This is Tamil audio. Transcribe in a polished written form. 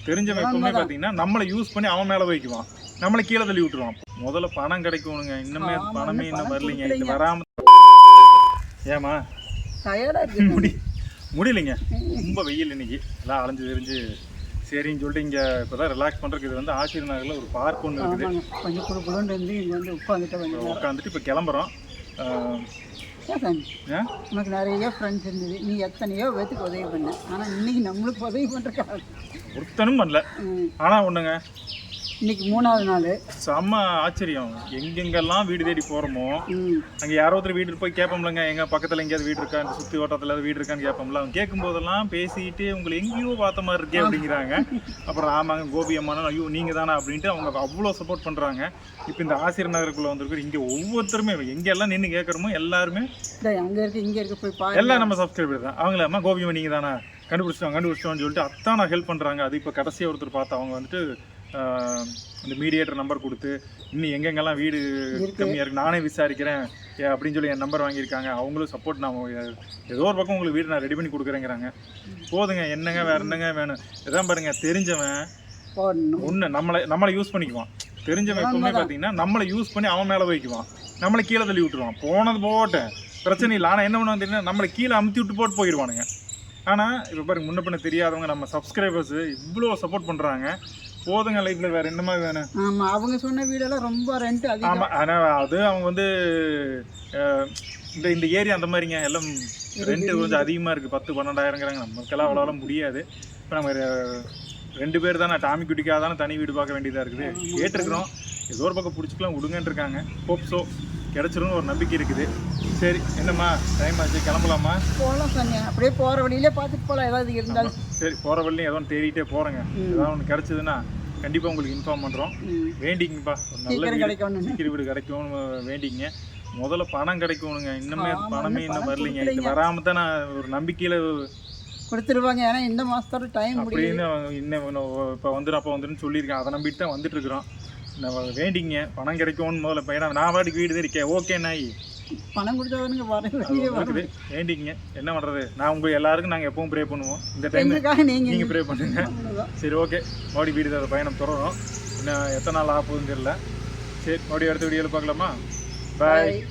தெரிஞ்சவன் எப்பவுமே பார்த்தீங்கன்னா நம்மளை யூஸ் பண்ணி அவன் மேலே வைக்குவான், நம்மளை கீழே தள்ளி விட்டுருவான். முதல்ல பணம் கிடைக்கணுங்க, இன்னுமே பணமே இன்னும் வரலைங்க. இது வராம ஏமா முடியலைங்க, ரொம்ப வெயில் இன்னைக்கு எல்லாம் அலைஞ்சு தெரிஞ்சு. சரின்னு சொல்லிட்டு இங்கே இப்போ தான் ரிலாக்ஸ் பண்ணுறதுக்கு இது வந்து ஆசிரியர் நகரில் ஒரு பார்க் ஒன்று இருக்குது. கொஞ்சம் குடுக்குறோன்னு இருந்து இங்கே வந்து உட்காந்துட்டு இப்போ கிளம்புறோம். உனக்கு நிறைய ஃப்ரெண்ட்ஸ் இருந்தது, நீ எத்தனையோ பேத்துக்கு உதவி பண்ண, ஆனால் இன்னைக்கு நம்மளுக்கு உதவி பண்ணுறக்காக ஒருத்தனும் பண்ணல. ஆனால் ஒன்றுங்க, இன்னைக்கு 3வது நாள் செம்ம ஆச்சரியம். எங்கெங்கெல்லாம் வீடு தேடி போகிறோமோ அங்கே யாரோ ஒருத்தர் வீடு போய் கேட்போம்லங்க, எங்கள் பக்கத்தில் எங்கேயாவது வீடு இருக்கா, சுற்றி வட்டத்தில் வீடு இருக்கான்னு கேட்போம்ல. அவங்க கேட்கும்போதெல்லாம் பேசிட்டு உங்களை எங்கேயோ பார்த்த மாதிரி இருக்கே அப்படிங்கிறாங்க. அப்புறம் ஆமாங்க கோபி அம்மானா ஐயோ நீங்கள் தானே அப்படின்ட்டு அவங்க அவ்வளோ சப்போர்ட் பண்ணுறாங்க. இப்போ இந்த ஆசிரியர் நகருக்குள்ளே வந்திருக்கு, இங்கே ஒவ்வொருத்தருமே எங்கெல்லாம் நின்று கேட்குறோமோ எல்லாருமே அங்கே இருக்கு இங்கே இருக்கு போய் எல்லாம் நம்ம சப்ஸ்கிரைபர் தான். அவங்கள அம்மா கோபி அம்மா நீங்கள் தானே கண்டுபிடிச்சிட்டோன்னு சொல்லிட்டு அத்தான் நான் ஹெல்ப் பண்ணுறாங்க. அது இப்போ கடைசியாக ஒருத்தர் பார்த்து அவங்க வந்துட்டு இந்த மீடியேட்டர் நம்பர் கொடுத்து இன்னும் எங்கெங்கெல்லாம் வீடு கம்மியாக இருக்குது நானே விசாரிக்கிறேன் அப்படின்னு சொல்லி என் நம்பர் வாங்கியிருக்காங்க. அவங்களும் சப்போர்ட், நான் ஏதோ ஒரு பக்கம் உங்களுக்கு வீடு நான் ரெடி பண்ணி கொடுக்குறேங்கிறாங்க. போதுங்க, என்னங்க வேறு என்னங்க வேணும். எதான் பாருங்கள், தெரிஞ்சவன் ஒன்று நம்மளை யூஸ் பண்ணிக்குவான். தெரிஞ்சவன் எப்பவுமே பார்த்தீங்கன்னா நம்மளை யூஸ் பண்ணி அவன் மேலே வைக்குவான், நம்மளை கீழே தள்ளி விட்டுருவான். போனது போட்டேன், பிரச்சனை இல்லை. ஆனால் என்ன பண்ணுவான்னு தெரியுன்னா நம்மளை கீழே அமுத்தி விட்டு போட்டு போயிடுவானுங்க. ஆனால் இப்போ பாருங்க, முன்ன பின்ன தெரியாதவங்க நம்ம சப்ஸ்கிரைபர்ஸ் இவ்வளோ சப்போர்ட் பண்ணுறாங்க. போதுங்க, லைஃப்பில் வேறு என்னமா வேணும். ஆமாம், அவங்க சொன்ன வீடெல்லாம் ரொம்ப ரெண்ட் அதிகம். ஆமாம், ஆனால் அது அவங்க வந்து இந்த ஏரியா அந்த மாதிரிங்க எல்லாம் ரெண்ட்டு கொஞ்சம் அதிகமாக இருக்குது. 10-12ஆயிரங்கிறாங்க. நமக்கெல்லாம் அவ்வளோலாம் முடியாது. இப்போ நம்ம 2 பேர் தானே, டாமி குட்டிக்காக தானே தனி வீடு பார்க்க வேண்டியதாக இருக்குது. கேட்டிருக்கிறோம், ஏதோ ஒரு பக்கம் பிடிச்சிக்கலாம் விடுங்கன்னு இருக்காங்க. ஹோப்ஸோ கிடச்சிரும் ஒரு நம்பிக்கை இருக்குது. சரி, என்னம்மா டைம் ஆச்சு, கிளம்பலாமா? போகலாம் சொன்னேன், அப்படியே போகிற வழியிலே பார்த்துட்டு போகலாம் ஏதாவது இருந்தாலும். சரி, போகிற வழியும் ஏதோ ஒன்று தேடிட்டே போகிறேங்க. ஏதாவது ஒன்று கிடச்சிதுன்னா கண்டிப்பாக உங்களுக்கு இன்ஃபார்ம் பண்ணுறோம். வேண்டிங்கப்பா, ஒரு நல்ல சீக்கிரம் வீடு கிடைக்கும்னு வேண்டிங்க. முதல்ல பணம் கிடைக்கணுங்க, இன்னுமே பணமே இன்னும் வரலைங்க. இது வராமல் தான் நான் ஒரு நம்பிக்கையில் கொடுத்துருவாங்க. ஏன்னா இந்த மாதத்தோட டைம் அப்படின்னு இன்னும் இப்போ வந்துடும் சொல்லியிருக்கேன். அதை நம்பிட்டு தான் வந்துட்டு இருக்கிறோம். வேண்டிங்க, பணம் கிடைக்கும்னு முதல்ல பையனா நான் வாட்டிக்கு வீடு இருக்கேன். ஓகே நாய் பணம் கொடுத்தவனுங்க வருது. வேண்டிங்க, என்ன பண்ணுறது. நான் உங்கள் எல்லாருக்கும் நாங்கள் எப்பவும் ப்ரே பண்ணுவோம். இந்த டைம் நீங்கள் ப்ரே பண்ணுங்க. சரி, ஓகே, மறுபடி வீடு அதை பயணம் தொடரும். இன்னும் எத்தனை நாள் ஆகுதுன்னு தெரியல. சரி, மறுபடியும் அடுத்த வீடியோவில் பார்க்கலாமா? பாய்.